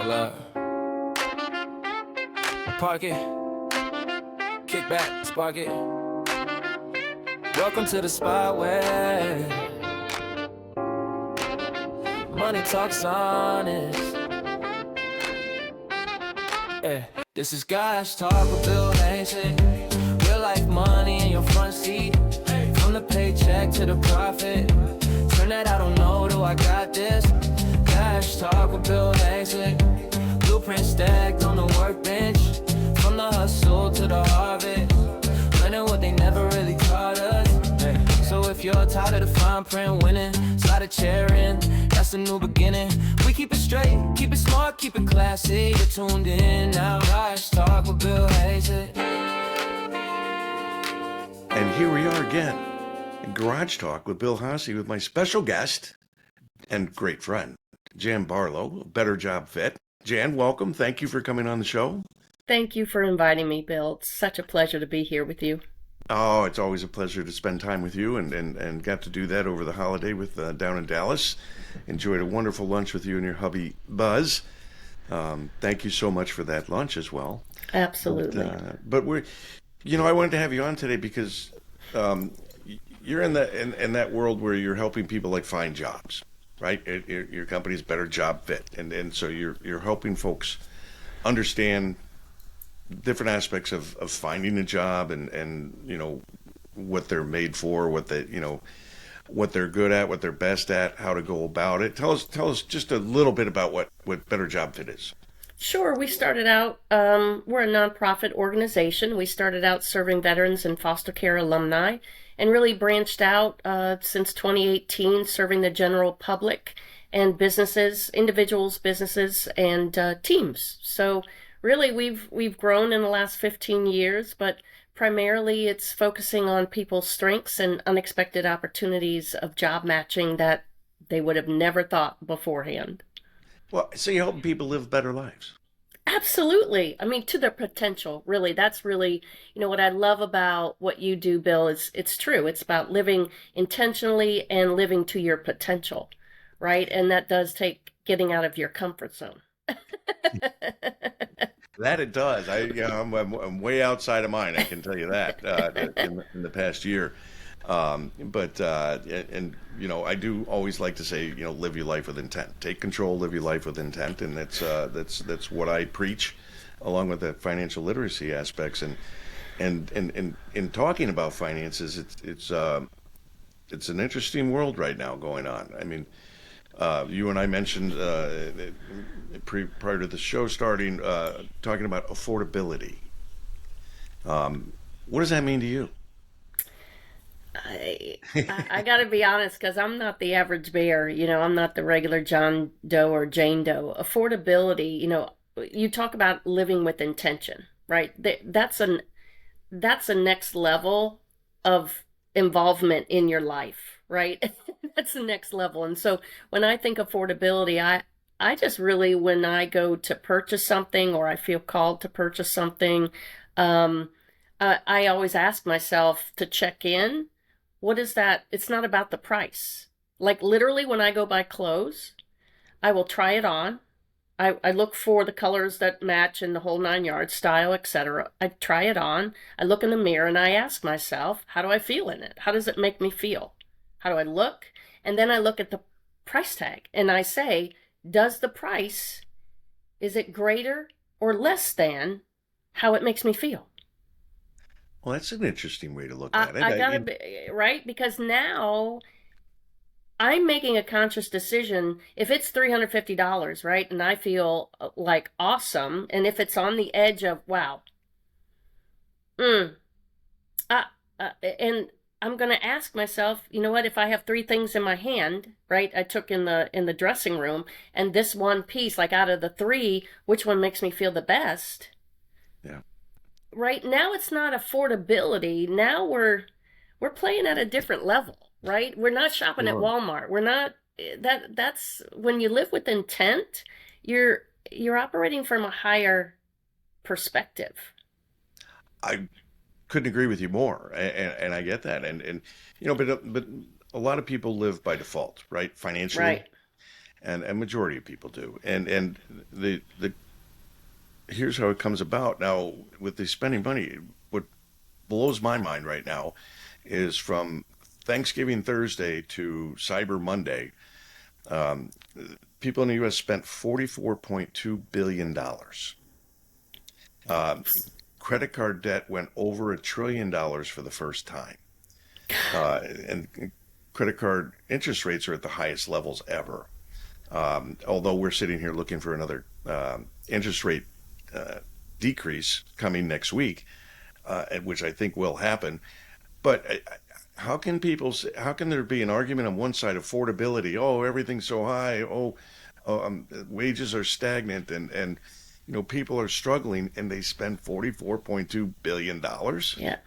Hello. Park it. Kick back, spark it. Welcome to the spot where money talks honest. Yeah. This is Gosh Talk with Bill Haase. Real life money in your front seat. From the paycheck to the profit. Turn that I don't know to I got this. Gosh Talk with Bill Haase. Blueprint stacked on the workbench. From the hustle to the harvest. Learning what they never really taught us. So if you're tired of the fine print winning, slide a chair in, that's a new beginning. We keep it straight, keep it smart, keep it classy. You're tuned in now, Gosh Talk with Bill Haase. And here we are again, Garage Talk with Bill Haase with my special guest and great friend, Jan Barlow, Better Job Fit. Jan, welcome. Thank you for coming on the show. Thank you for inviting me, Bill. It's such a pleasure to be here with you. Oh, it's always a pleasure to spend time with you and got to do that over the holiday with down in Dallas. Enjoyed a wonderful lunch with you and your hubby, Buzz. Thank you so much for that lunch as well. Absolutely. But I wanted to have you on today because you're in that world where you're helping people like find jobs, right? Your company's Better Job Fit, and so you're helping folks understand different aspects of finding a job and what they're made for, what they're good at, what they're best at, how to go about it. Tell us just a little bit about what Better Job Fit is. Sure. We started out, we're a nonprofit organization. We started out serving veterans and foster care alumni and really branched out since 2018, serving the general public and businesses, individuals, businesses, and teams. So really, we've grown in the last 15 years, but primarily it's focusing on people's strengths and unexpected opportunities of job matching that they would have never thought beforehand. Well, so you're helping people live better lives. Absolutely. I mean, to their potential, really. That's really, what I love about what you do, Bill, is it's true. It's about living intentionally and living to your potential, right? And that does take getting out of your comfort zone. That it does. I'm way outside of mine. I can tell you that in the past year. I do always like to say, live your life with intent. Take control, live your life with intent, and that's what I preach, along with the financial literacy aspects. And in talking about finances, it's an interesting world right now going on. I mean, you and I mentioned prior to the show starting, talking about affordability. What does that mean to you? I got to be honest, because I'm not the average bear. I'm not the regular John Doe or Jane Doe. Affordability, you talk about living with intention, right? That's a next level of involvement in your life, right? That's the next level. And so when I think affordability, I just really, when I go to purchase something or I feel called to purchase something, I always ask myself to check in. What is that? It's not about the price. Like literally when I go buy clothes, I will try it on. I look for the colors that match in the whole 9 yards, style, etc. I try it on. I look in the mirror and I ask myself, how do I feel in it? How does it make me feel? How do I look? And then I look at the price tag and I say, does the price, is it greater or less than how it makes me feel? Well, that's an interesting way to look at it. I gotta be right, because now I'm making a conscious decision. If it's $350, right, and I feel like awesome, and if it's on the edge of wow, and I'm gonna ask myself, you know what? If I have three things in my hand, right, I took in the dressing room, and this one piece, like out of the three, which one makes me feel the best? Yeah. Right now, it's not affordability. Now we're playing at a different level, right? We're not shopping at Walmart. We're not that's when you live with intent, you're operating from a higher perspective. I couldn't agree with you more, and I get that, but a lot of people live by default, right? Financially, Right. and a majority of people do. And the here's how it comes about now with the spending money. What blows my mind right now is from Thanksgiving Thursday to Cyber Monday, um, people in the U.S. spent $44.2 billion dollars. Um, Credit card debt went over $1 trillion for the first time. And credit card interest rates are at the highest levels ever. Although we're sitting here looking for another interest rate uh, decrease coming next week, which I think will happen. But how can how can there be an argument on one side, affordability? Oh, everything's so high. Wages are stagnant, and people are struggling, and they spend $44.2 billion. Yeah.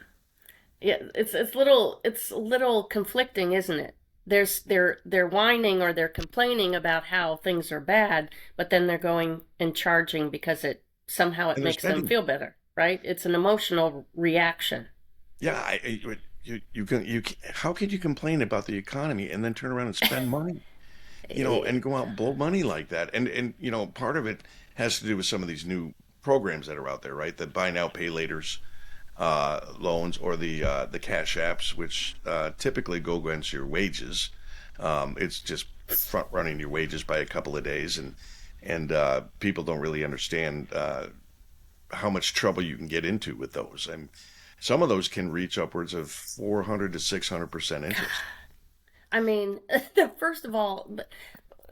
Yeah, it's a little conflicting, isn't it? They're whining or they're complaining about how things are bad, but then they're going and charging because it And they're makes them spending. feel better, right? It's an emotional reaction. Yeah, how could you complain about the economy and then turn around and spend money? Eh, And go out and blow money like that. And part of it has to do with some of these new programs that are out there, right? The buy now, pay later's loans, or the cash apps, which typically go against your wages. It's just front running your wages by a couple of days, and people don't really understand how much trouble you can get into with those. And some of those can reach upwards of 400 to 600% interest. I mean, first of all,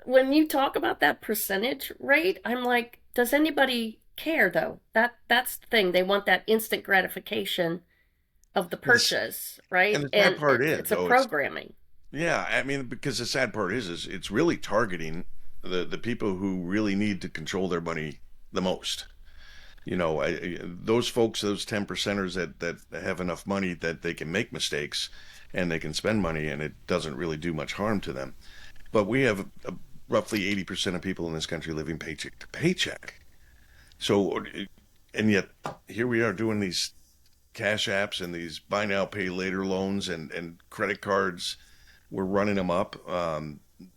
when you talk about that percentage rate, I'm like, does anybody care though? That's the thing. They want that instant gratification of the And the, purchase, right? and the sad And part is, it's a though, it's programming. yeah. I mean, because the sad part is it's really targeting the people who really need to control their money the most. Those folks, those 10 percenters that have enough money that they can make mistakes and they can spend money and it doesn't really do much harm to them. But we have roughly 80% of people in this country living paycheck to paycheck. So, and yet here we are doing these cash apps and these buy now, pay later loans and credit cards. We're running them up.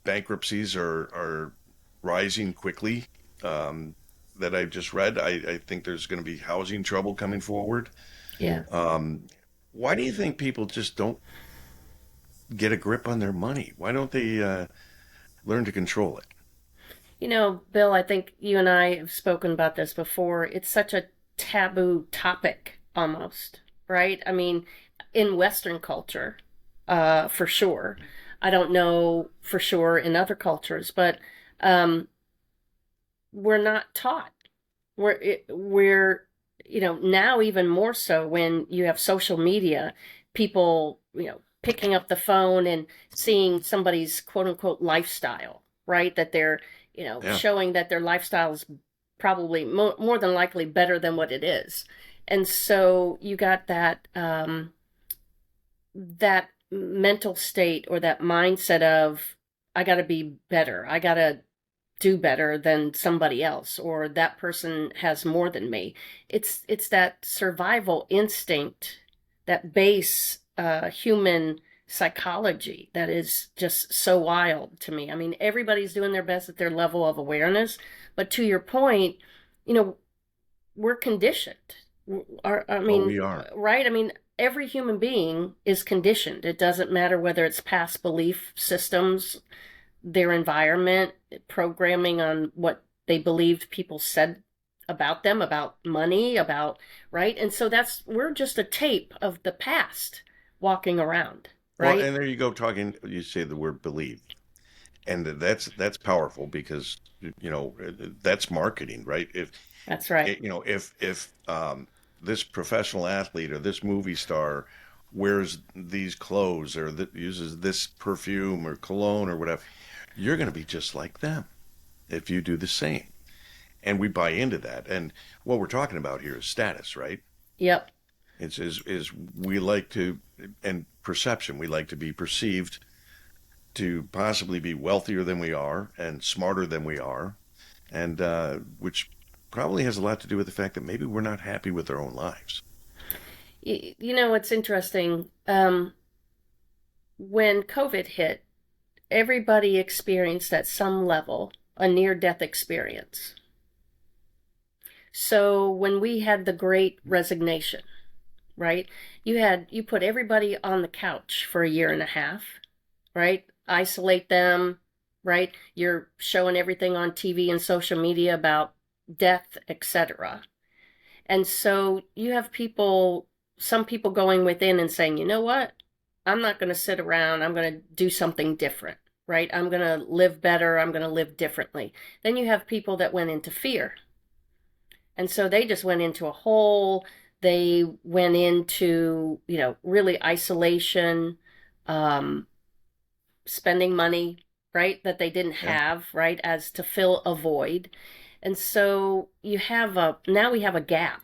Bankruptcies are rising quickly. Um, that I just read. I think there's going to be housing trouble coming forward. Yeah. Um, why do you think people just don't get a grip on their money? Why don't they learn to control it? Bill, I think you and I have spoken about this before. It's such a taboo topic almost, right? I mean, in Western culture, for sure. I don't know for sure in other cultures, but um, we're not taught. We're now even more so when you have social media, people picking up the phone and seeing somebody's quote unquote lifestyle, right? That they're Yeah. showing that their lifestyle is probably more than likely better than what it is, and so you got that mental state or that mindset of I got to be better. I got to do better than somebody else or that person has more than me. It's that survival instinct, that base human psychology that is just so wild to me. I mean, everybody's doing their best at their level of awareness, but to your point, you know, we're conditioned. I Oh, mean, we are. right? I mean, every human being is conditioned. It doesn't matter whether it's past belief systems, their environment, programming on what they believed people said about them, about money, about, right? And so we're just a tape of the past walking around, Well, right? and there you go talking. You say the word believe, and that's powerful because that's marketing, right? That's right. If this professional athlete or this movie star wears these clothes or uses this perfume or cologne or whatever, you're going to be just like them if you do the same. And we buy into that. And what we're talking about here is status, right? Yep. It's is we like to, and perception, we like to be perceived to possibly be wealthier than we are and smarter than we are, and which probably has a lot to do with the fact that maybe we're not happy with our own lives. What's interesting? When COVID hit, everybody experienced at some level a near-death experience. So when we had the Great Resignation, right? You put everybody on the couch for a year and a half, right? Isolate them, right? You're showing everything on TV and social media about death, etc. And so you have some people going within and saying, you know what? I'm not going to sit around. I'm going to do something different, right? I'm going to live better. I'm going to live differently. Then you have people that went into fear. And so they just went into a hole. They went into, really isolation, um, spending money, right, that they didn't Yeah. have, right, as to fill a void. And so now we have a gap.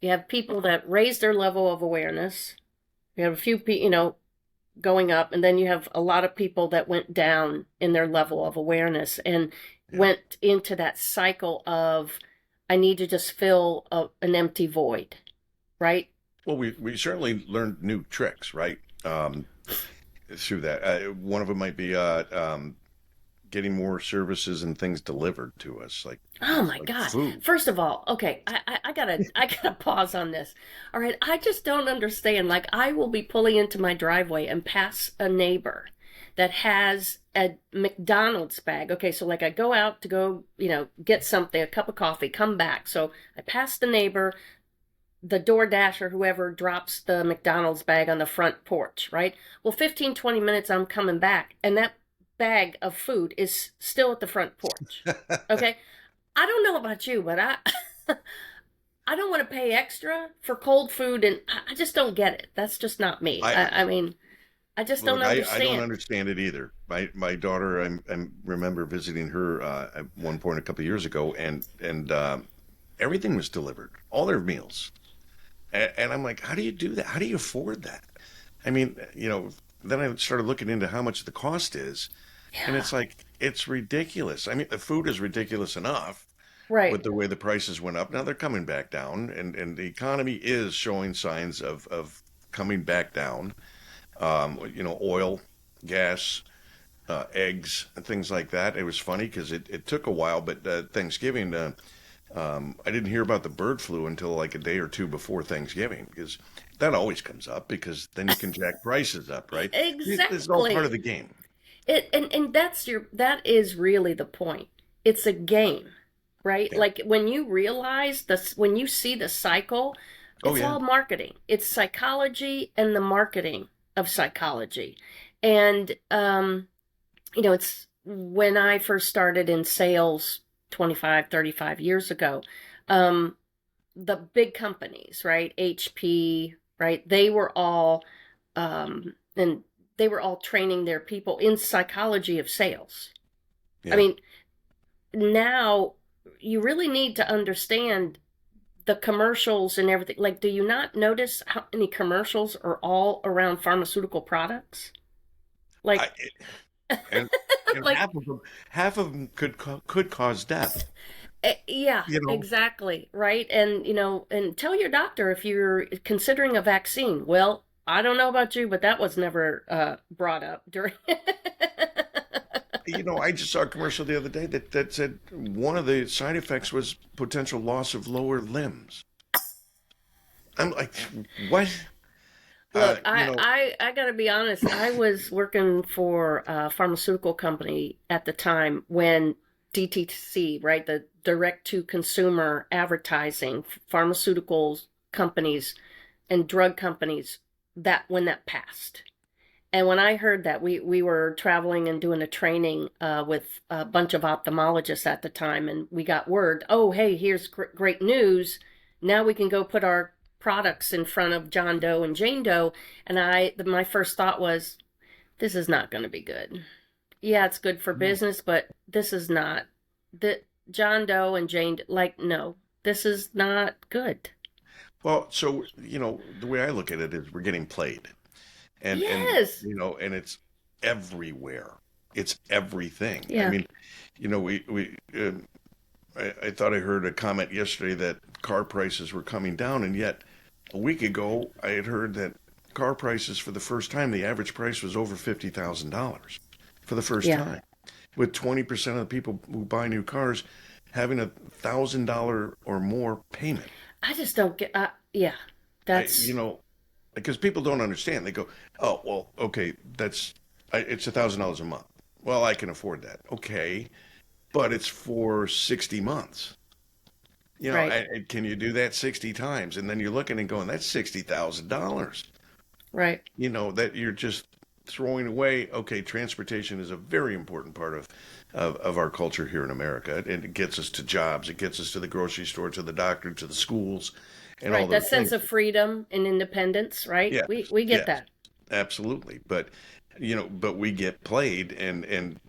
You have people that raise their level of awareness. You have a few people, going up, and then you have a lot of people that went down in their level of awareness and Yeah. went into that cycle of, I need to just fill an empty void, right? Well, we certainly learned new tricks, right? Through that. One of them might be getting more services and things delivered to us, Oh my like God. food. First of all, okay, I gotta pause on this. All right, I just don't understand. Like, I will be pulling into my driveway and pass a neighbor that has a McDonald's bag. Okay, so like I go out to go, get something, a cup of coffee, come back. So I pass the neighbor, the DoorDash or whoever drops the McDonald's bag on the front porch, right? Well, 15, 20 minutes I'm coming back, and that bag of food is still at the front porch. Okay? I don't know about you, but I don't want to pay extra for cold food, and I just don't get it. That's just not me. I I mean, I just don't Look, I don't understand. understand it either. My daughter, I remember visiting her at one point a couple of years ago, and everything was delivered, all their meals, and I'm like, how do you do that? How do you afford that? I mean, then I started looking into how much the cost is, and Yeah, it's like it's ridiculous. I mean, the food is ridiculous enough with right. the way the prices went up. Now they're coming back down, and the economy is showing signs of coming back down. Oil, gas, eggs, and things like that. It was funny because it took a while, but Thanksgiving, I didn't hear about the bird flu until like a day or two before Thanksgiving because that always comes up because then you can jack prices up, right? It's all part of Exactly. the game. And that is really the point. It's a game, right? Yeah. Like when you realize this, when you see the cycle, Oh it's yeah. all marketing. It's psychology and the marketing of psychology. And it's when I first started in sales 25, 35 years ago, um, the big companies, right? HP, right? And they were all training their people in psychology of sales. I Yeah. mean, now you really need to understand the commercials and everything. Like, do you not notice how many commercials are all around pharmaceutical products? I, Like, and like, half of them could cause death. yeah, You know, exactly, right? And and tell your doctor if you're considering a vaccine. Well, I don't know about you, but that was never brought up during. I just saw a commercial the other day that said one of the side effects was potential loss of lower limbs. I'm like, what? Uh, Look, you I, know, I I gotta be honest. I was working for a pharmaceutical company at the time when DTC, right, the direct to consumer advertising, pharmaceuticals companies and drug companies, that when that passed. And when I heard that, we were traveling and doing a training with a bunch of ophthalmologists at the time, and we got word, oh, hey, here's great news. Now we can go put our products in front of John Doe and Jane Doe. And my first thought was, this is not going to be good. Yeah, it's good for business, but this is not. The John Doe and Jane, like, no, this is not good. well, so the way I look at it is we're getting played, and Yes. and it's everywhere. It's everything. I Yeah. mean, we I thought I heard a comment yesterday that car prices were coming down, and yet a week ago I had heard that car prices for the first time the average price was over $50,000 for for the first Yeah. time, with 20% of the people who buy new cars having $1,000 or more payment. I just don't get, yeah, I, that's because people don't understand. They go, "Oh, well, okay, it's $1,000 a month. Well, I can afford that. Okay, but it's for 60 months. right, And can you do that 60 times? And then you're looking and going, that's $60,000. right. That you're just throwing away. Okay, transportation is a very important part of our culture here in America. And it gets us to jobs, it gets us to the grocery store, to the doctor, to the schools, and all Right, that those sense things. of freedom and independence, right? Yes, We get yes, that. absolutely. But we get played, and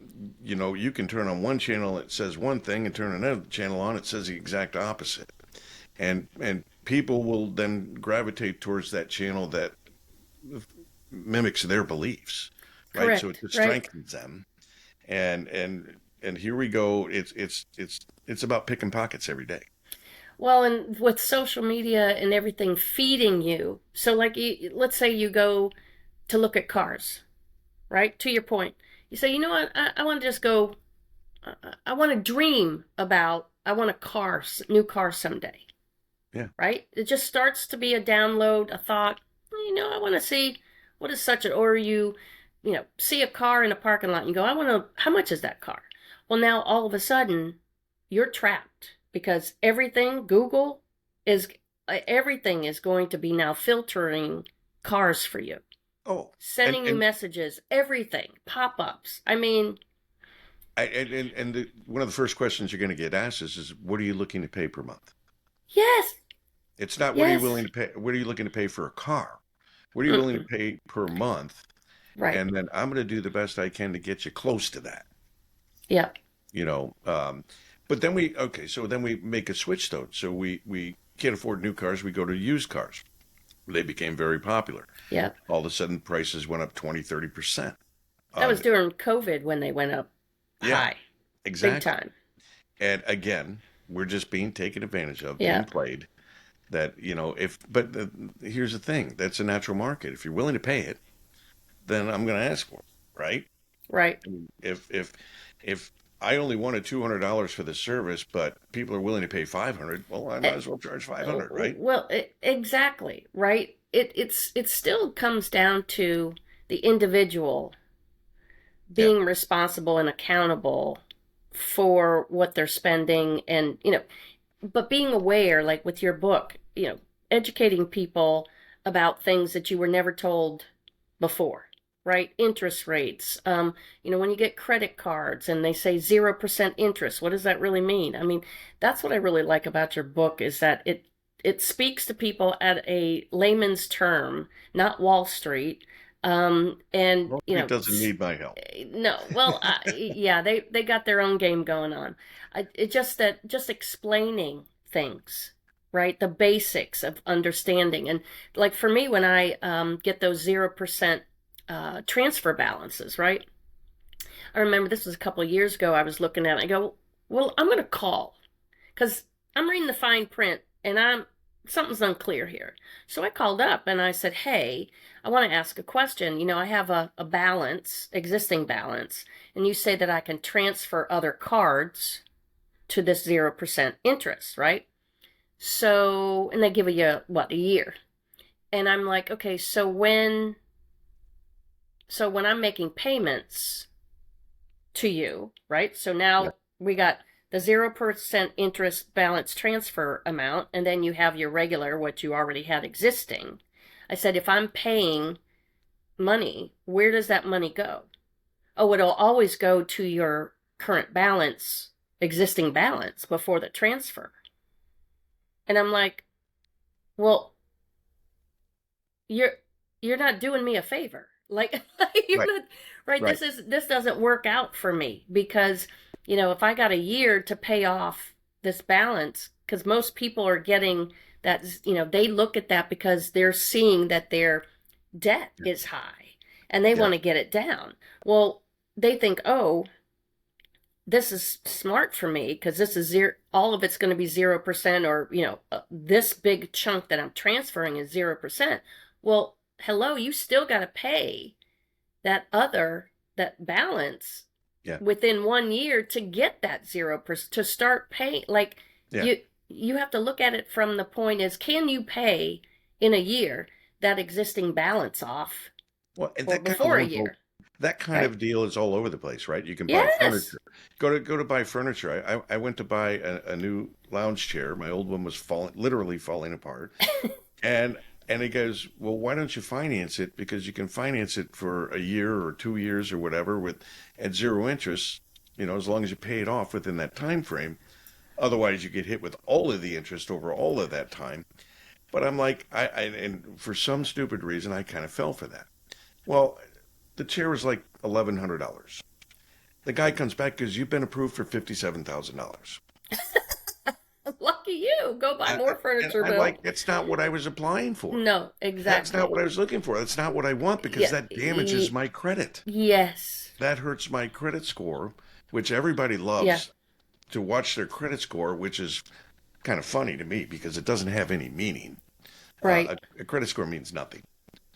you can turn on one channel, it says one thing, and turn another channel on, it says the exact opposite. And people will then gravitate towards that channel that mimics their beliefs, right? So it Correct, just right? strengthens them. And here we go. It's about picking pockets every day. Well, and with social media and everything feeding you, so like let's say you go to look at cars, right? To your point, you say, you know what, I want to just go, I want to dream about, I want a car, new car someday, Yeah. right? It just starts to be a download, a thought, I want to see what is such an, or see a car in a parking lot and you go, I want to, how much is that car? Well, now all of a sudden you're trapped because everything is going to be now filtering cars for you, Oh, and sending you and messages, everything, pop-ups. I mean, one of the first questions you're going to get asked is what are you looking to pay per month? yes, It's not what are you yes, willing to pay. What are you looking to pay for a car? What are you willing to mm-mm, pay per month? right, And then I'm going to do the best I can to get you close to that. yeah, You know, um, but then so then we make a switch though. So we can't afford new cars. We go to used cars. They became very popular. yeah. All of a sudden, prices went up 20-30% That was on, during COVID when they went up yeah, high, big exactly. time. And again, we're just being taken advantage of, Yeah, being played. That here's the thing: that's a natural market. If you're willing to pay it, then I'm going to ask for it, right? right. If if I only wanted $200 for the service, but people are willing to pay 500, well, I might Eh, as well charge 500, right? Well, exactly, right? It still comes down to the individual Yeah, being responsible and accountable for what they're spending and but being aware, like with your book, educating people about things that you were never told before, right? Interest rates, when you get credit cards and they say 0% interest, what does that really mean? I mean, that's what I really like about your book is that it speaks to people at a layman's term, not Wall Street. And Wall Street doesn't need my help. no, well, yeah, they got their own game going on. It just explaining things, right? The basics of understanding, and like for me, when I get those 0% transfer balances, right? I remember this was a couple of years ago. I was looking at it. I go, well, I'm going to call because I'm reading the fine print, and something's unclear here. So I called up and I said, hey, I want to ask a question. I have a balance, existing balance, and you say that I can transfer other cards to this 0% interest, right? So, and they give you what, a year. And I'm like, okay, so when I'm making payments to you, right? So Yeah, now we got the 0% interest balance transfer amount, and then you have your regular, what you already had existing. I said, if I'm paying money, where does that money go? Oh, it'll always go to your current balance, existing balance before the transfer. And I'm like, well, you're you're not doing me a favor. Like you're right, not right. right. This doesn't work out for me because if I got a year to pay off this balance, because most people are getting that, they look at that because they're seeing that their debt Yeah, is high and they yeah, want to get it down. Well, they think, oh, this is smart for me because this is zero, all of it's going to be 0%, or this big chunk that I'm transferring is 0%. Well, hello, you still got to pay that other that balance Yeah. within 1 year to get that 0% to start paying. Like Yeah. you have to look at it from the point is, can you pay in a year that existing balance off, Well, and or that kind of before a loan, year, that kind right? of deal is all over the place, right? You can buy Yes. furniture. Go to buy furniture. I went to buy a new lounge chair. My old one was literally falling apart. And he goes, "Well, why don't you finance it? Because you can finance it for a year or 2 years or whatever with at zero interest, as long as you pay it off within that time frame. Otherwise, you get hit with all of the interest over all of that time." But I'm like, and for some stupid reason, I kind of fell for that. Well, the chair was like $1,100. The guy comes back because you've been approved for $57,000. Lucky you. Go buy more And furniture, I'm Bill. like, that's not what I was applying for. No, That's not exactly. what I was looking for. That's not what I want because Yeah. that damages my credit. Yes. That hurts my credit score, which everybody Yeah. loves to watch their credit score, which is kind of funny to me because it doesn't have any meaning. Right. A credit score means nothing,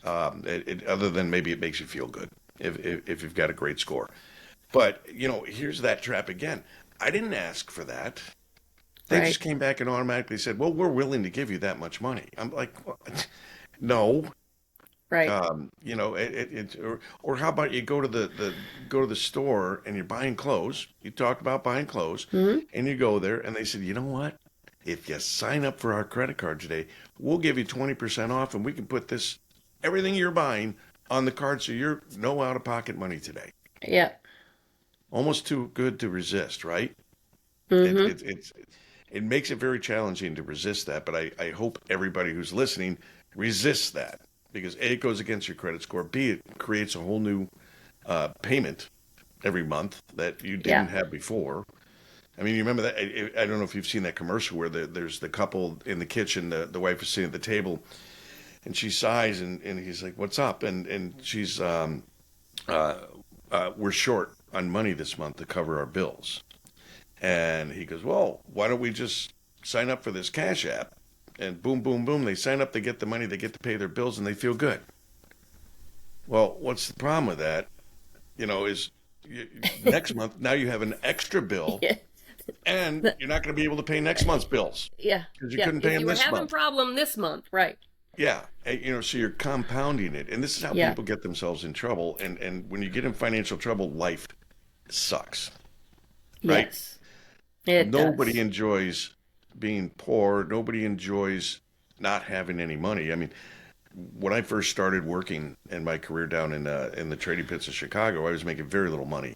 other than maybe it makes you feel good if you've got a great score. But, here's that trap again. I didn't ask for that. They Right. just came back and automatically said, "Well, we're willing to give you that much money." I'm like, what? No. Right. Or how about you go to the store and you're buying clothes. You talked about buying clothes, Hmm. and you go there and they said, "You know what? If you sign up for our credit card today, we'll give you 20% off, and we can put everything you're buying on the card, so you're no out of pocket money today." Yeah. Almost too good to resist, right? It, Hmm. it, it's it makes it very challenging to resist that, but I hope everybody who's listening resists that because A, it goes against your credit score, B, it creates a whole new payment every month that you didn't Yeah. have before. I mean, you remember that? I don't know if you've seen that commercial where there's the couple in the kitchen, the wife is sitting at the table, and she sighs, and he's like, "What's up?" And she's, uh, "We're short on money this month to cover our bills." And he goes, "Well, why don't we just sign up for this Cash App?" And boom, boom, boom, they sign up, they get the money, they get to pay their bills, and they feel good. Well, what's the problem with that? Is next month, now you have an extra bill, Yeah. and you're not going to be able to pay next month's bills Yeah. because you Yeah. couldn't pay If them you were this having month. problem this month, right? Yeah, so you're compounding it. And this is how Yeah. people get themselves in trouble. And when you get in financial trouble, life sucks, right? Yes. It Nobody does. enjoys being poor. Nobody enjoys not having any money. I mean, when I first started working in my career down in the trading pits of Chicago, I was making very little money.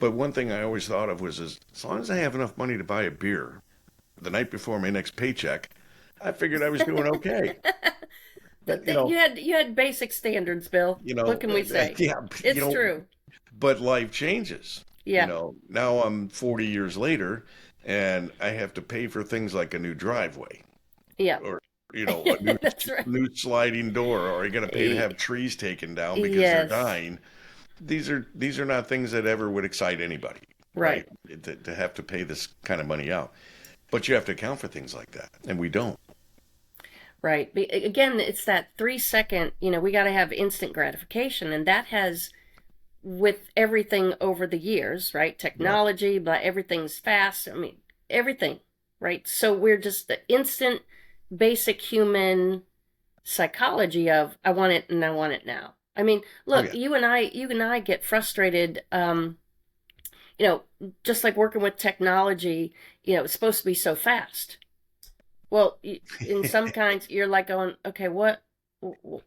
But one thing I always thought of was as long as I have enough money to buy a beer the night before my next paycheck, I figured I was doing okay. But You had basic standards, Bill. you What know, can we say? yeah, It's true. but life changes. Yeah. Now I'm 40 years later, and I have to pay for things like a new driveway, Yeah. or a new That's right. new sliding door, or I got to pay to Y- have trees taken down because they're Yes. dying. These are not things that ever would excite anybody, right? Right. To have to pay this kind of money out, but you have to account for things like that, and we don't. Right. Again, it's that 3 second, we got to have instant gratification. And that has, with everything over the years, right? Yeah. Technology, but everything's fast. I mean, everything, right? So we're just the instant, basic human psychology of, I want it and I want it now. I mean, Oh look, yeah. you and I get frustrated, you know, just like working with technology, it's supposed to be so fast. Well, in some kinds, you're like going, okay, what?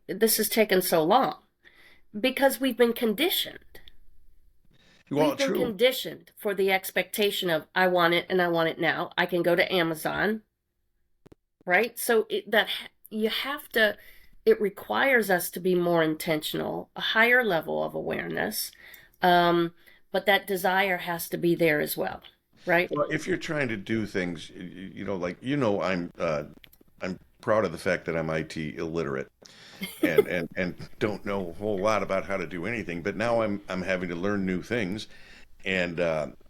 This is taking so long because we've been conditioned. Well, We've been true. conditioned for the expectation of I want it and I want it now. I can go to Amazon, right? So you have to. It requires us to be more intentional, a higher level of awareness, um, but that desire has to be there as well, right? Well, if you're trying to do things, like I'm proud of the fact that I'm IT illiterate and don't know a whole lot about how to do anything. But now I'm having to learn new things, and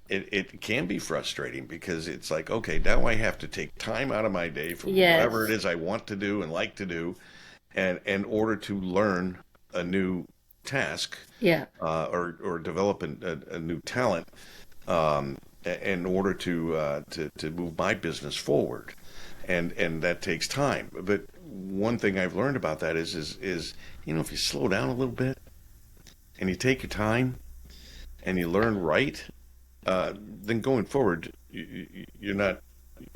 it can be frustrating because it's like, okay, now I have to take time out of my day from whatever it Yes. is I want to do and like to do, and in order to learn a new task, Yeah. or develop a new talent, in order to move my business forward, and that takes time. But one thing I've learned about that is if you slow down a little bit and you take your time and you learn right, then going forward, you're not,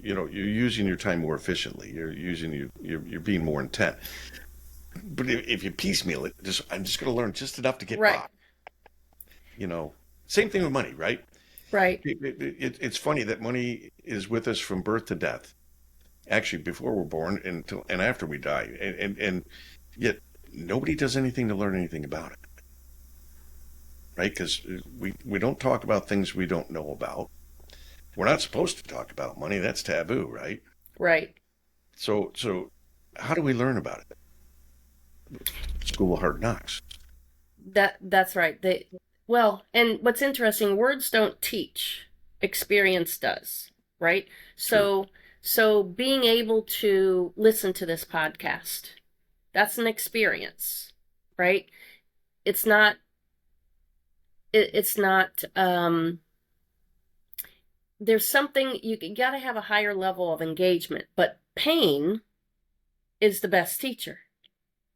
you're using your time more efficiently. You're being more intent. But if you piecemeal it, I'm just going to learn just enough to get Right. by. Same thing with money, right? Right. It's funny that money is with us from birth to death. Actually, before we're born and after we die, and yet nobody does anything to learn anything about it, right? Because we don't talk about things we don't know about. We're not supposed to talk about money. That's taboo, right? Right. So how do we learn about it? School of Hard Knocks. That's right. Well, and what's interesting, words don't teach, experience does, right? True. So being able to listen to this podcast, that's an experience, right? It's not it's not there's something you got to have a higher level of engagement, but pain is the best teacher,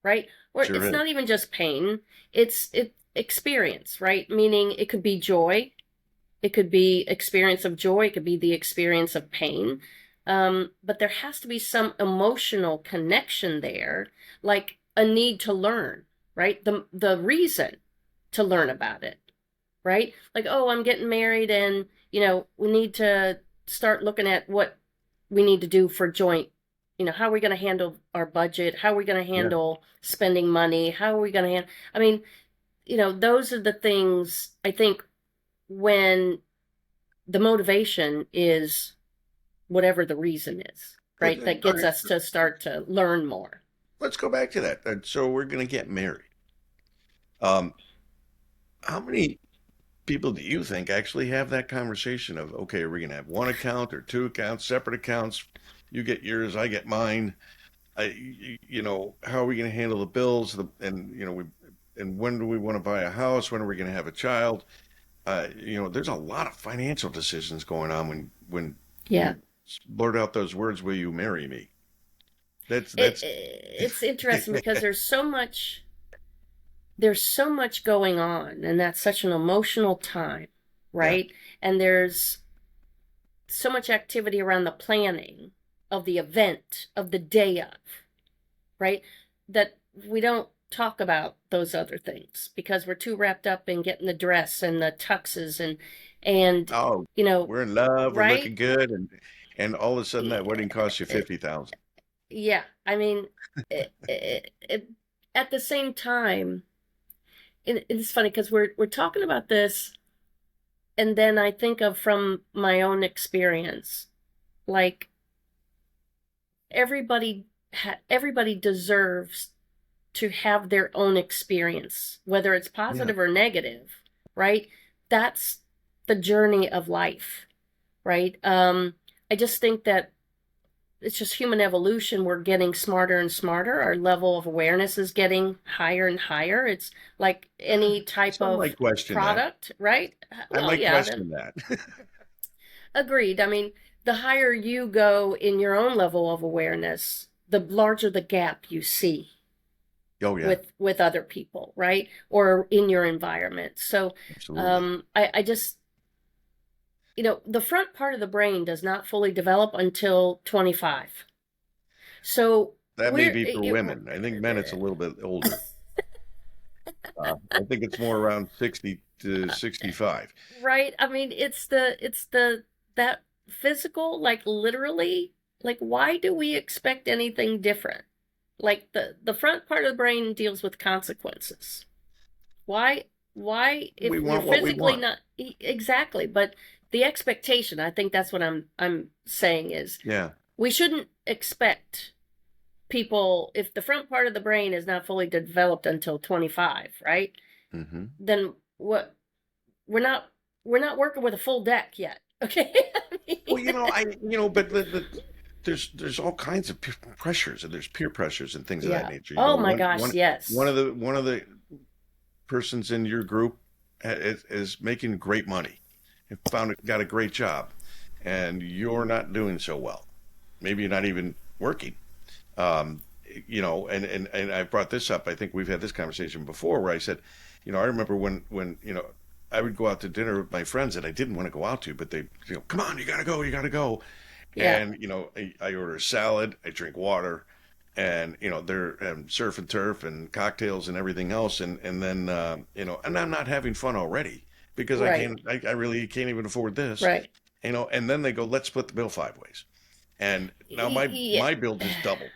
right? Or Sure it's is. not even just pain, it's experience, right? Meaning it could be joy, it could be experience of joy, it could be the experience of pain. But there has to be some emotional connection there, like a need to learn, right? The reason to learn about it, right? Like, oh, I'm getting married and, we need to start looking at what we need to do for joint, how are we going to handle our budget? How are we going to Yeah. handle spending money? How are we going to handle, I mean, those are the things I think when the motivation is whatever the reason is, right? That All gets right, us to start to learn more. let's go back to that. So we're going to get married. Um, how many people do you think actually have that conversation of, okay, are we going to have one account or two accounts, separate accounts? You get yours, I get mine. How are we going to handle the bills? And when do we want to buy a house? When are we going to have a child? There's a lot of financial decisions going on when Yeah. you blurt out those words, "Will you marry me?" That's It's interesting because there's so much going on, and that's such an emotional time, yeah, right? And there's so much activity around the planning of the event, of the day of, right? That we don't talk about those other things because we're too wrapped up in getting the dress and the tuxes and oh, you know, we're in love, we're looking right? good, and all of a sudden that wedding costs you 50,000. Yeah, I mean, at the same time, it's funny because we're talking about this, and then I think of from my own experience, like everybody deserves to have their own experience, whether it's Yeah, positive or negative, right? That's the journey of life, right? I just think that it's just human evolution. We're getting smarter and smarter. Our level of awareness is getting higher and higher. It's like any type some of might question that. product, right? I Well, might yeah, then question that. agreed. I mean, the higher you go in your own level of awareness, the larger the gap you see Oh yeah, with other people, right? Or in your environment. So, absolutely. I just, the front part of the brain does not fully develop until 25. So That may be for women. I think men it's a little bit older. I think it's more around 60 to 65. right? I mean, it's the that physical, like literally, like why do we expect anything different? Like the front part of the brain deals with consequences. Why We if you're want what we physically want. not exactly, but the expectation, I think that's what I'm saying is Yeah. we shouldn't expect people if the front part of the brain is not fully developed until 25, right? hmm Then what we're not we're not working with a full deck yet. Okay? I Well, mean, but there's all kinds of pressures, and there's peer pressures and things of that yeah. nature. Oh my gosh, yes. One of the person's in your group is making great money, and got a great job, and you're not doing so well. Maybe you're not even working. Um, and I brought this up. I think we've had this conversation before where I said, I remember when I would go out to dinner with my friends that I didn't want to go out to, but they, come on, you gotta go. Yeah. And, I order a salad, I drink water, and, they're surf and turf and cocktails and everything else. And then, and I'm not having fun already because Right. I really can't even afford this, Right. and then they go, let's split the bill 5 ways. And now Yeah. my bill just doubled,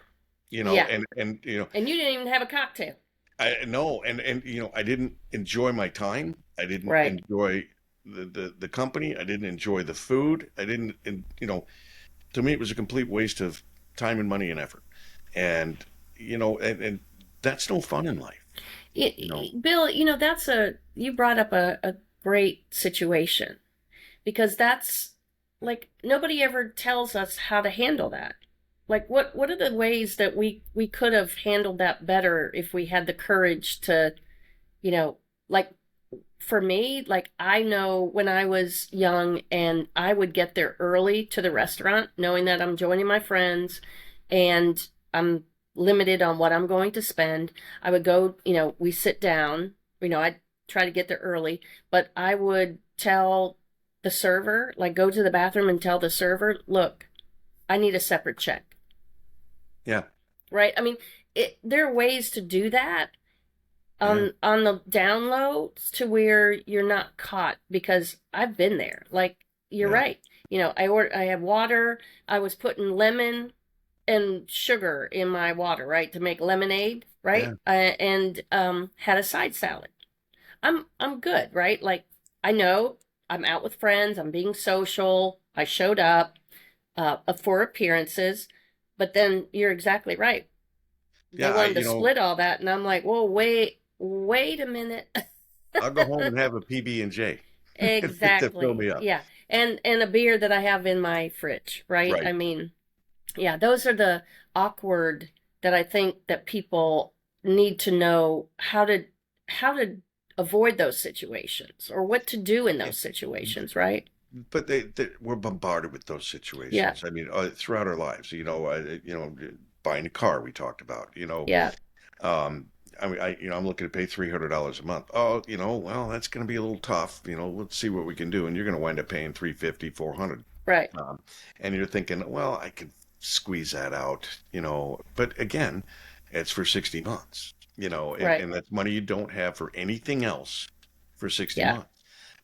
Yeah. and And you didn't even have a cocktail. I no, and I didn't enjoy my time. I didn't Right. enjoy the company. I didn't enjoy the food. I didn't, and to me, it was a complete waste of time and money and effort. And and that's no fun in life. Bill, you brought up a great situation because that's like nobody ever tells us how to handle that. Like what are the ways that we could have handled that better if we had the courage to, you know, like for me, like I know when I was young and I would get there early to the restaurant knowing that I'm joining my friends and I'm limited on what I'm going to spend. I would go, we sit down, I'd try to get there early, but I would tell the server, like go to the bathroom and tell the server, look, I need a separate check, Yeah, right? I mean, there are ways to do that yeah, on the down low to where you're not caught because I've been there. Like you're yeah, right. I had water. I was putting lemon and sugar in my water, right, to make lemonade, right? yeah, And had a side salad. I'm good, right? Like I know I'm out with friends. I'm being social. I showed up for appearances, but then you're exactly right. They yeah. wanted to split all that, and I'm like, whoa, wait a minute. I'll go home and have a PB&J to fill Exactly. me up. Yeah. And a beer that I have in my fridge, right? I Right. mean, yeah, those are the awkward that I think that people need to know how to avoid those situations or what to do in Yeah. those situations, right? But we're bombarded with those Yeah. situations. I mean, throughout our lives, buying a car we talked about, Yeah. um, I mean, I'm looking to pay $300 a month. Oh, well, that's going to be a little tough. Let's see what we can do. And you're going to wind up paying 350, 400. Right. Um, and you're thinking, well, I could squeeze that out, but again, it's for 60 months, Right. and that's money you don't have for anything else for 60 Yeah. months,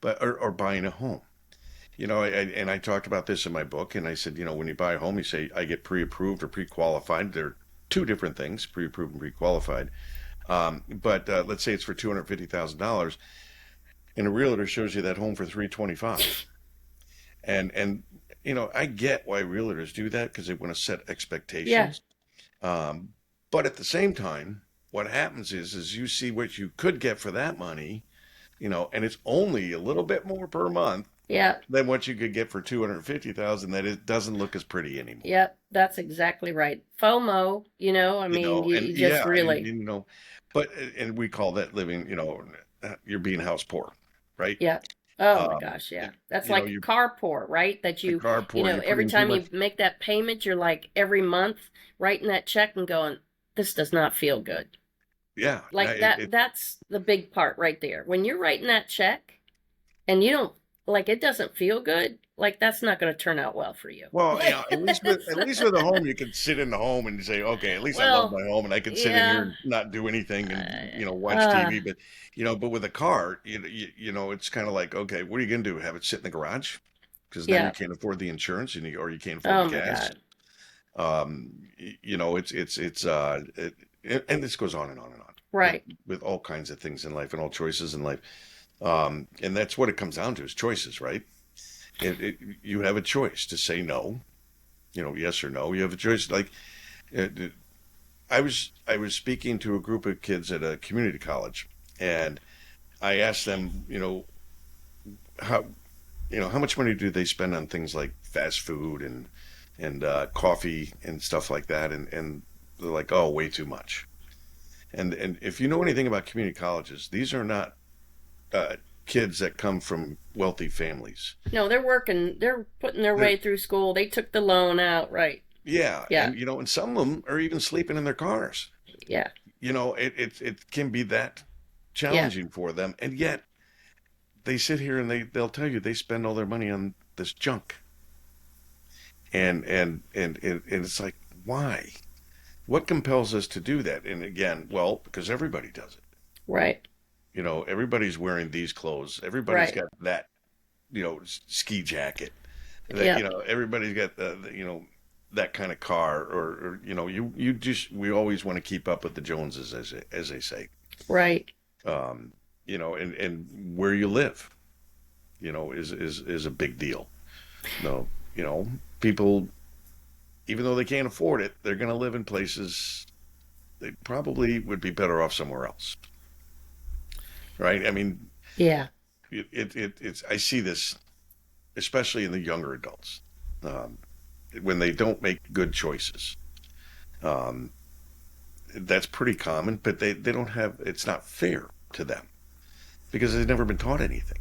but, or buying a home. And I talked about this in my book, and I said, when you buy a home, you say, I get pre-approved or pre-qualified. They're two different things, pre-approved and pre-qualified. But let's say it's for $250,000, and a realtor shows you that home for 325. And I get why realtors do that because they want to set Yeah. expectations. Um, but at the same time, what happens is you see what you could get for that money, and it's only a little bit more per month Yeah. than what you could get for 250,000. That it doesn't look as pretty anymore. Yep. That's exactly right. FOMO, I mean, you, And you just yeah, really, but and we call that living, you're being house poor, right? yeah. Oh my Um, gosh, yeah. That's you know, like you carport, right? That the you, car poor, you're every putting too time much. you make that payment, you're like every month writing that check and going, this does not feel good. Yeah, Like that's the big part right there. When you're writing that check and you don't like it doesn't feel good, like that's not going to turn out well for you. well, at least with a home, you can sit in the home and say, okay, at least I love Well, my home, and I can sit in here yeah. and not do anything and watch Uh, TV. But but with a car, it's kind of like, okay, what are you gonna do? Have it sit in the garage? Because now you yeah. can't afford the insurance, or you can't afford the Oh my gas. God. And this goes on and on and on with Right. all kinds of things in life and all choices in life. And that's what it comes down to is choices, right? You have a choice to say no, yes or no. You have a choice. Like uh, I was speaking to a group of kids at a community college, and I asked them, how how much money do they spend on things like fast food and coffee and stuff like that, and they're like, oh, way too much. And if you know anything about community colleges, these are not uh, kids that come from wealthy families. No, they're working. They're putting their They're, way through school. They took the loan out, right? yeah, Yeah, and some of them are even sleeping in their cars. yeah, It can be that yeah. challenging for them, and yet they sit here and they'll tell you they spend all their money on this junk, and it's like, why? What compels us to do that? And again, well, because everybody does it. Right, Everybody's wearing these clothes. Everybody's right. got that, ski jacket. That, Yeah, everybody's got that kind of car, or we always want to keep up with the Joneses, as they say. right. Um, and where you live, is a big deal. No, people, even though they can't afford it, they're going to live in places they probably would be better off somewhere else, right? I mean, Yeah, it's I see this especially in the younger adults, um, when they don't make good choices. Um, that's pretty common, but they don't have. It's not fair to them because they've never been taught anything.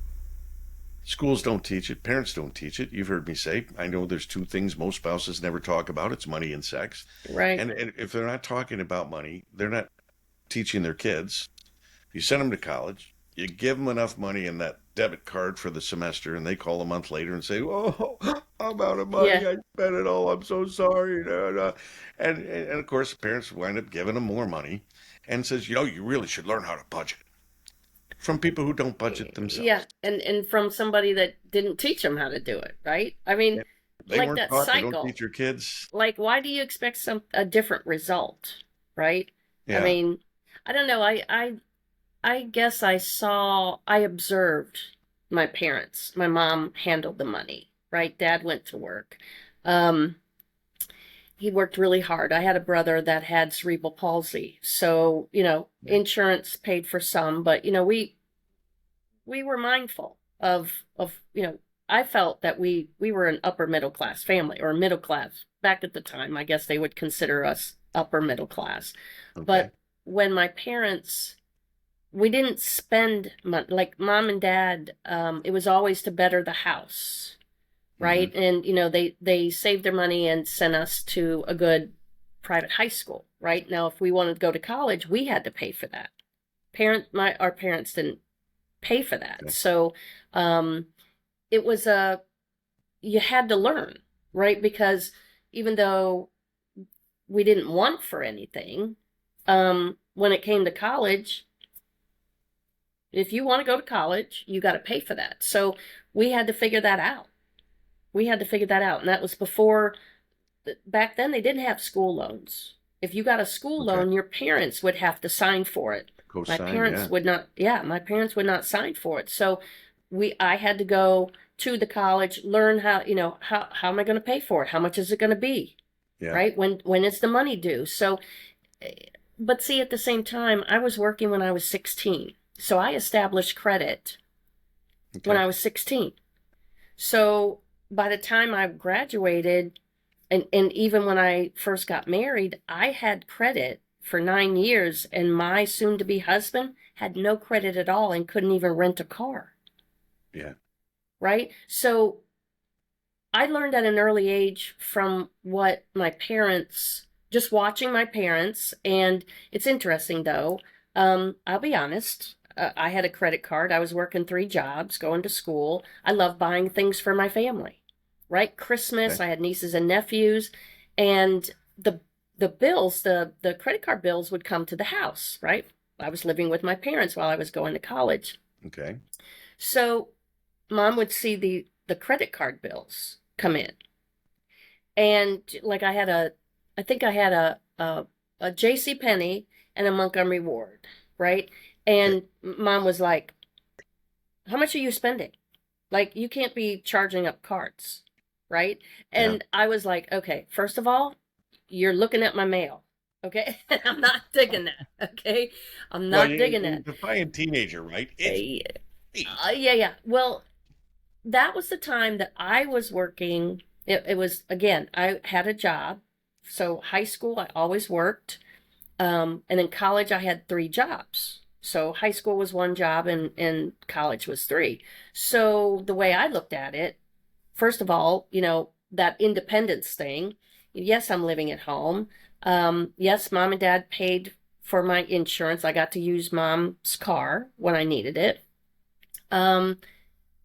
Schools don't teach it. Parents don't teach it. You've heard me say, I know there's two things most spouses never talk about. It's money and sex. right. And if they're not talking about money, they're not teaching their kids. You send them to college. You give them enough money in that debit card for the semester, and they call a month later and say, "Oh, I'm out of money. Yeah, I spent it all. I'm so sorry." Da, da. And of course, parents wind up giving them more money, and says, "You really should learn how to budget." From people who don't budget yeah. themselves. And from somebody that didn't teach them how to do it, right? I mean, Yeah. They like weren't that taught. They don't cycle. teach your kids. Like, why do you expect a different result, right? I Yeah. mean, I don't know. I guess I observed my parents. My mom handled the money, right? Dad went to work. Um, he worked really hard. I had a brother that had cerebral palsy. So, Yeah. insurance paid for some, but we were mindful of I felt that we were an upper middle class family, or middle class. Back at the time, I guess they would consider us upper middle class. Okay. But when my parents, we didn't spend money, like mom and dad, it was always to better the house, Hmm. right? And they saved their money and sent us to a good private high school, right? Now if we wanted to go to college, we had to pay for that. Our parents didn't pay for that. Okay. So um it was you had to learn, right? Because even though we didn't want for anything, when it came to college, if you want to go to college, you got to pay for that. So we had to figure that out. We had to figure that out. And that was before, back then, they didn't have school loans. If you got a school Okay. loan, your parents would have to sign for it. My Co-sign. parents Yeah. would not, yeah, my parents would not sign for it. So I had to go to the college, learn how am I going to pay for it? How much is it going to be? Yeah. Right? When is the money due? So, but see, at the same time, I was working when I was 16. So I established credit when Okay. I was 16. So by the time I graduated, and even when I first got married, I had credit for 9 years, and my soon to be husband had no credit at all and couldn't even rent a car. Yeah. Right? So I learned at an early age from what my parents, just watching my parents. And it's interesting though. I'll be honest. I had a credit card. I was working 3 jobs, going to school. I love buying things for my family, right? Christmas, Okay. I had nieces and nephews, and the bills, the credit card bills would come to the house, right? I was living with my parents while I was going to college. Okay. So mom would see the credit card bills come in. And like I think I had a JC Penney and a Montgomery Ward, right? Okay. And mom was like, "How much are you spending? Like you can't be charging up cards, right?" Yeah. And I was like, "Okay, first of all, you're looking at my mail, okay? I'm not digging that, okay? I'm Well, not digging you that." define teenager, right? It's Yeah, me. yeah, yeah. Well, that was the time that I was working. It was, again, I had a job. So high school, I always worked. And in college, I had three jobs. So high school was one job and college was three. So the way I looked at it, first of all, that independence thing. Yes, I'm living at home. Yes, mom and dad paid for my insurance. I got to use mom's car when I needed it. Um,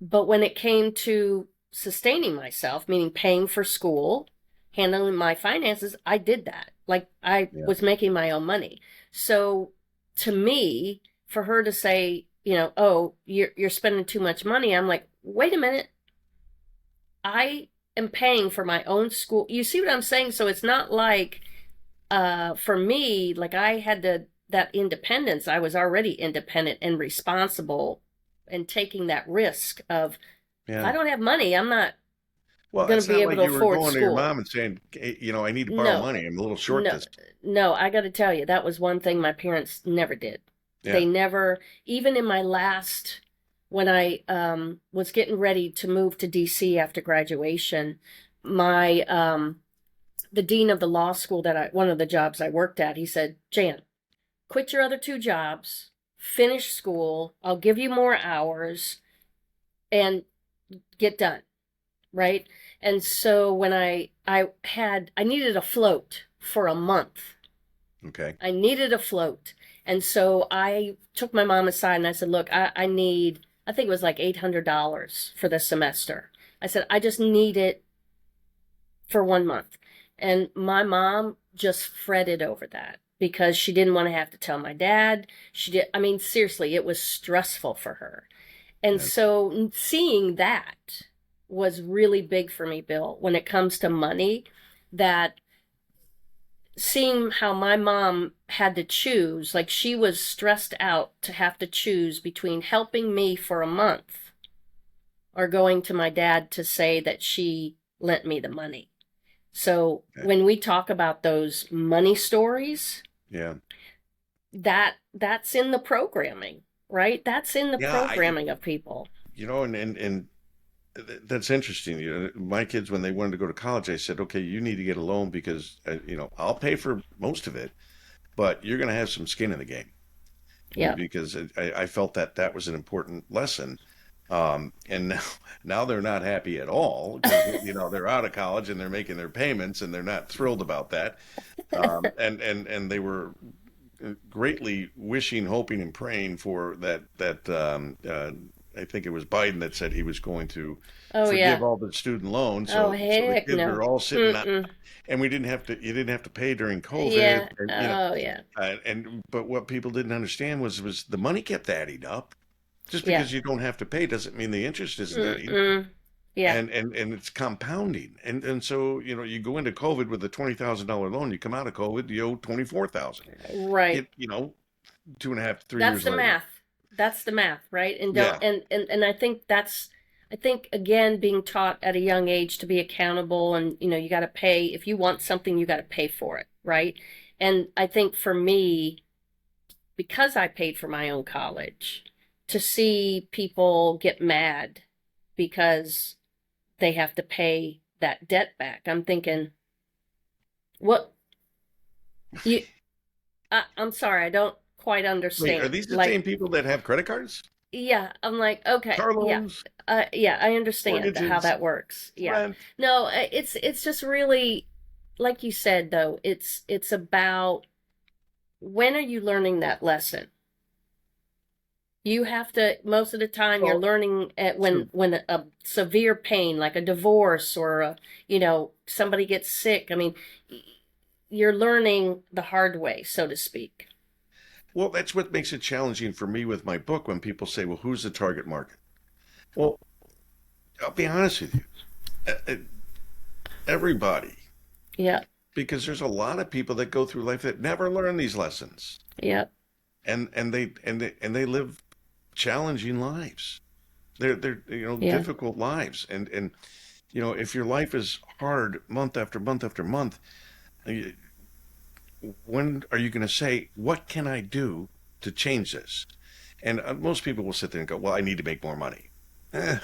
but when it came to sustaining myself, meaning paying for school, handling my finances, I did that. Like I Yeah. was making my own money. So to me, for her to say, oh, you're spending too much money, I'm like, wait a minute. I am paying for my own school. You see what I'm saying? So it's not like for me, like I had that independence. I was already independent and responsible and taking that risk of if I Yeah. don't have money, I'm not Well, going to it's be not able like to you were afford going to your school. mom and saying, "Hey, I need to borrow No, money. I'm a little short no, this." no, I got to tell you, that was one thing my parents never did. They Yeah. never, even in my last, when I was getting ready to move to DC after graduation, my the dean of the law school one of the jobs I worked at, he said, Jan, quit your other two jobs, finish school, I'll give you more hours, and get done, right? And so when I needed a float for a month. Okay. I needed a float. And so I took my mom aside and I said, look, I need, I think it was like $800 for the semester. I said, I just need it for 1 month. And my mom just fretted over that because she didn't want to have to tell my dad. I mean, seriously, it was stressful for her. And Yeah. so seeing that was really big for me, Bill, when it comes to money, that seeing how my mom had to choose, like she was stressed out to have to choose between helping me for a month or going to my dad to say that she lent me the money. So Okay. when we talk about those money stories, Yeah. that's in the programming, right? That's in the Yeah. programming of people. That's interesting. My kids, when they wanted to go to college, I said, okay, you need to get a loan because, I'll pay for most of it, but you're going to have some skin in the game Yeah. because I felt that was an important lesson. And now they're not happy at all because, they're out of college and they're making their payments and they're not thrilled about that. And they were greatly wishing, hoping, and praying for that. I think it was Biden that said he was going to Oh forgive yeah. all the student loans, Oh so the heck kids no. are all sitting on, Mm-mm. and we didn't have to. You didn't have to pay during COVID, Yeah. and Oh yeah. but what people didn't understand was the money kept adding up. Just Yeah. because you don't have to pay doesn't mean the interest isn't adding up. Mm-mm. Yeah. And it's compounding. And so, you go into COVID with a $20,000 loan, you come out of COVID, you owe 24,000. Right. 2.5, three That's years the later. math. That's the math, right? And don't Yeah. and I think I think again being taught at a young age to be accountable and you got to pay if you want something you got to pay for it, right? And I think for me because I paid for my own college to see people get mad because they have to pay that debt back. I'm thinking, what you I'm sorry, I don't quite Wait, are understand. these the Like same people that have credit cards, yeah, I'm like, okay, car yeah. loans, Yeah, I understand how mortgages, that works. Yeah. rent? No, it's just really like you said though, it's about when are you learning that lesson? You have to most of the time you're Well, learning at so when a severe pain like a divorce or somebody gets sick. I mean, you're learning the hard way, so to speak. well, that's what makes it challenging for me with my book when people say, "Well, who's the target market?" Well, I'll be honest with you, everybody, Yeah. because there's a lot of people that go through life that never learn these lessons, Yeah. and they live challenging lives. They're Yeah. difficult lives, and if your life is hard month after month after month, you- when are you going to say, "What can I do to change this?" And most people will sit there and go, "Well, I need to make more money." Eh,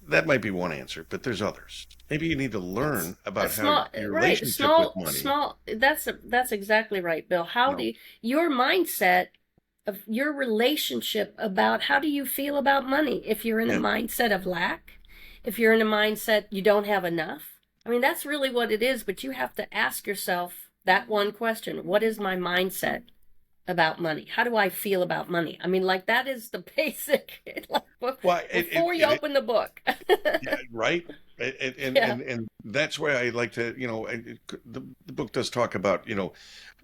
that might be one answer, but there's others. Maybe you need to learn A about how small, your right? relationship with Small, money, small. That's exactly right, Bill. you How do know, your mindset of your relationship about how do you feel about money? If you're in a yeah. mindset of lack, if you're in a mindset you don't have enough, I mean that's really what it is. But you have to ask yourself that one question: what is my mindset about money? How do I feel about money? I mean, like that is the basic. Like Well, before you open the book. yeah, right. And, Yeah. and that's why I like to, the book does talk about,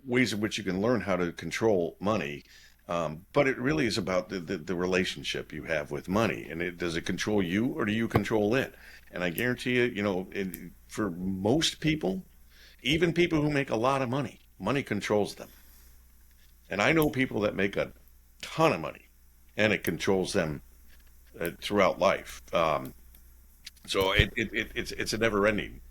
ways in which you can learn how to control money. But it really is about the relationship you have with money. And does it control you or do you control it? And I guarantee you, for most people, even people who make a lot of money controls them. And I know people that make a ton of money and it controls them throughout life. So it's a never ending,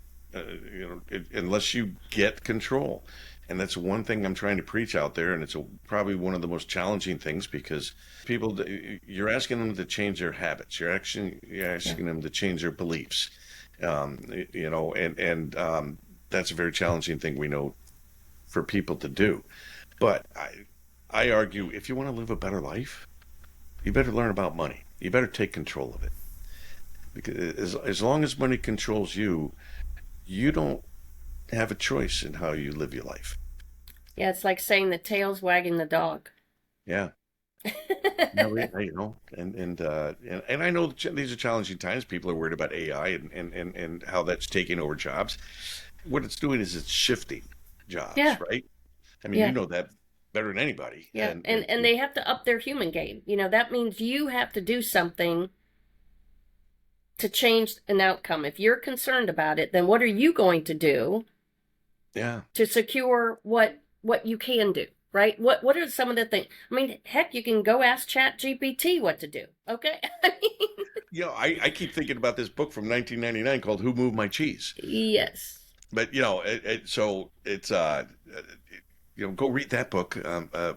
unless you get control. And that's one thing I'm trying to preach out there. And it's probably one of the most challenging things because you're asking them to change their habits. You're asking them to change their beliefs. And that's a very challenging thing we know for people to do. But I argue if you want to live a better life, you better learn about money. You better take control of it. Because as long as money controls you, you don't have a choice in how you live your life. Yeah, it's like saying the tail's wagging the dog. Yeah. No, and I know these are challenging times. People are worried about AI and how that's taking over jobs. What it's doing is it's shifting jobs, Yeah, right? I mean, you yeah, know that better than anybody. yeah. And they have to up their human game. That means you have to do something to change an outcome. If you're concerned about it, then what are you going to do yeah. to secure what you can do? Right? What are some of the things? I mean, heck, you can go ask Chat GPT what to do. Okay? I mean, I keep thinking about this book from 1999 called "Who Moved My Cheese," yes. but so it's go read that book.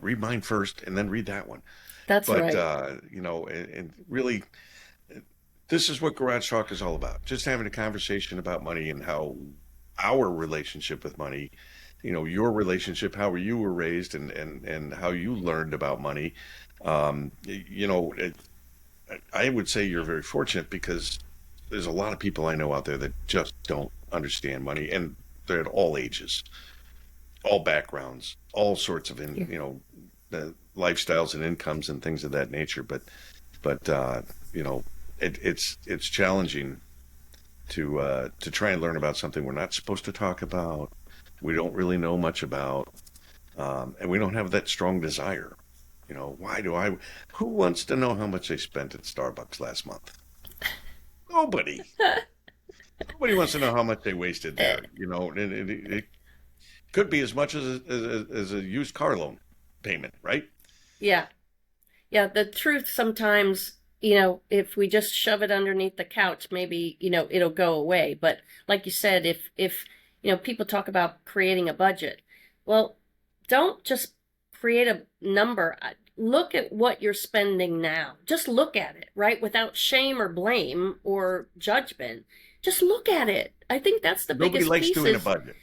Read mine first, and then read that one. That's But right. and really, this is what Garage Talk is all about. Just having a conversation about money and how our relationship with money, your relationship, how you were raised, and how you learned about money. I would say you're very fortunate because there's a lot of people I know out there that just don't understand money, and they're at all ages, all backgrounds, all sorts of Yeah. lifestyles and incomes and things of that nature. But it's challenging to try and learn about something we're not supposed to talk about. We don't really know much about, and we don't have that strong desire. Why do I? Who wants to know how much they spent at Starbucks last month? Nobody. Nobody wants to know how much they wasted Uh, there. And it could be as much as a used car loan payment, right? yeah. Yeah, the truth sometimes, if we just shove it underneath the couch, maybe, it'll go away. But like you said, if people talk about creating a budget, well, don't just create a number. Look at what you're spending now. Just look at it, right? Without shame or blame or judgment. Just look at it. I think that's the Nobody biggest likes piece doing a is budget.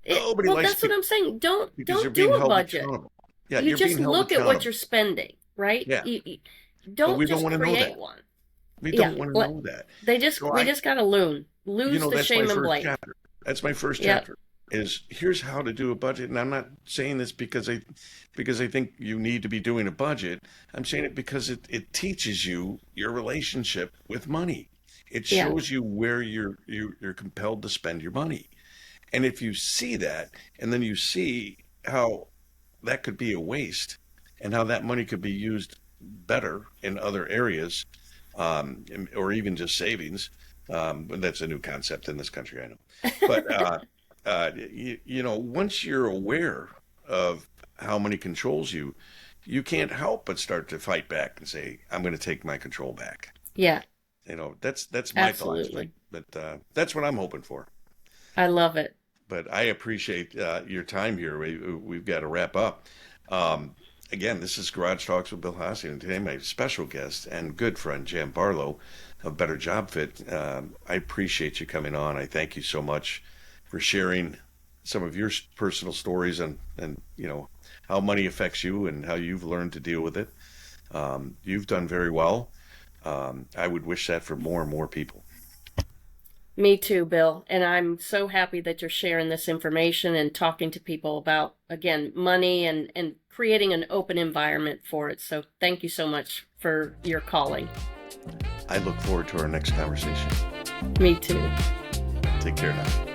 Nobody well, likes that's what I'm saying. because you're Don't do being a held budget. accountable. Yeah, You you're just being held look at what accountable. you're spending, right? Yeah, You but don't we don't just want to know create that. one. We Yeah, don't want to know that. So we just gotta lose the that's my shame and first blame. chapter. That's my first Yep. chapter. Is here's how to do a budget, and I'm not saying this because I think you need to be doing a budget. I'm saying it because it teaches you your relationship with money. It Yeah. shows you where you're compelled to spend your money, and if you see that, and then you see how that could be a waste, and how that money could be used better in other areas, or even just savings. But that's a new concept in this country, I know. But once you're aware of how money controls you, you can't help but start to fight back and say, "I'm going to take my control back." Yeah, That's my thoughts, but absolutely. that's what I'm hoping for. I love it. But I appreciate your time here. We've got to wrap up. Again, this is Garage Talks with Bill Haase, and today my special guest and good friend Jan Barlow. a better job fit. I appreciate you coming on. I thank you so much for sharing some of your personal stories and how money affects you and how you've learned to deal with it. You've done very well. I would wish that for more and more people. Me too, Bill. And I'm so happy that you're sharing this information and talking to people about, again, money and creating an open environment for it. So thank you so much for your calling. I look forward to our next conversation. Me too. Take care now.